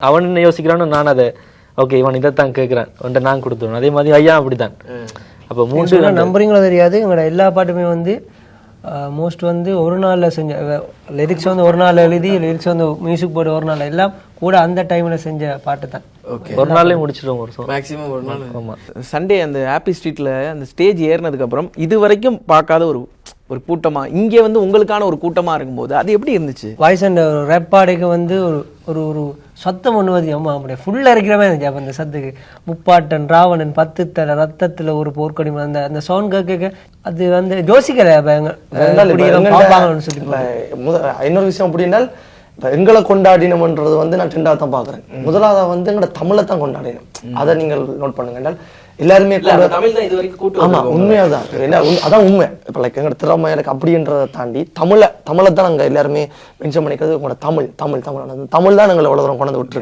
அவன் என்ன யோசிக்கிறான்னு நான் அதை ஓகே இவன் இதைத்தான் கேட்குறான் அவன்கிட்ட நான் கொடுத்துருவேன். அதே மாதிரி ஐயா அப்படித்தான். அப்போ மூன்று நம்புறீங்களோ தெரியாது, எங்களோட எல்லா பாட்டுமே வந்து மோஸ்ட் வந்து ஒரு நாளில் செஞ்ச லிரிக்ஸ் வந்து ஒரு நாள் எழுதி லிரிக்ஸ் வந்து மியூசிக் போர்டு ஒரு நாள் எல்லாம் கூட அந்த டைமில் செஞ்ச பாட்டு தான். ஓகே, ஒரு நாள்லேயே முடிச்சிடுவோம் ஒரு சாங் மேக்ஸிமம் ஒரு நாள். ஆமாம். சண்டே அந்த ஹாப்பி ஸ்ட்ரீட்டில் அந்த ஸ்டேஜ் ஏறினதுக்கப்புறம் இது வரைக்கும் பார்க்காத ஒரு கூட்டமாக இங்கே வந்து உங்களுக்கான ஒரு கூட்டமாக இருக்கும்போது அது எப்படி இருந்துச்சு? வாய்ஸ் அண்ட் ரேப் பாடைக்கு வந்து ஒரு ஒரு சத்தம் ஒன்று வந்து அம்மா அப்படியே ஃபுல்லாக இருக்கிற மாதிரி இருந்துச்சு. அப்போ அந்த சத்துக்கு முப்பாட்டன் ராவணன் 10 தலை ரத்தத்தில் ஒரு போர்க்கொடி அந்த அந்த சவுண்ட் கேட்க அது வந்து யோசிக்கலை பார்ப்பாங்கன்னு சொல்லி. இன்னொரு விஷயம் அப்படின்னா எங்களை கொண்டாடினோம்ன்றது வந்து நான் ரெண்டாவது தான் பார்க்குறேன். முதலாவது வந்து எங்களோட தமிழை தான் கொண்டாடினோம். அதை நீங்கள் நோட் பண்ணுங்க. என்றால் எல்லாருமே ஆமா உண்மையாதான் அதான் உண்மை. இப்போ லைக் எங்களோட திறமை எனக்கு அப்படின்றத தாண்டி தமிழை தான் நாங்கள் எல்லாருமே மென்ஷன் பண்ணிக்கிறது. உங்களோட தமிழ் தான் எங்களை எவ்வளோ தூரம் கொண்டு விட்டுருக்கு.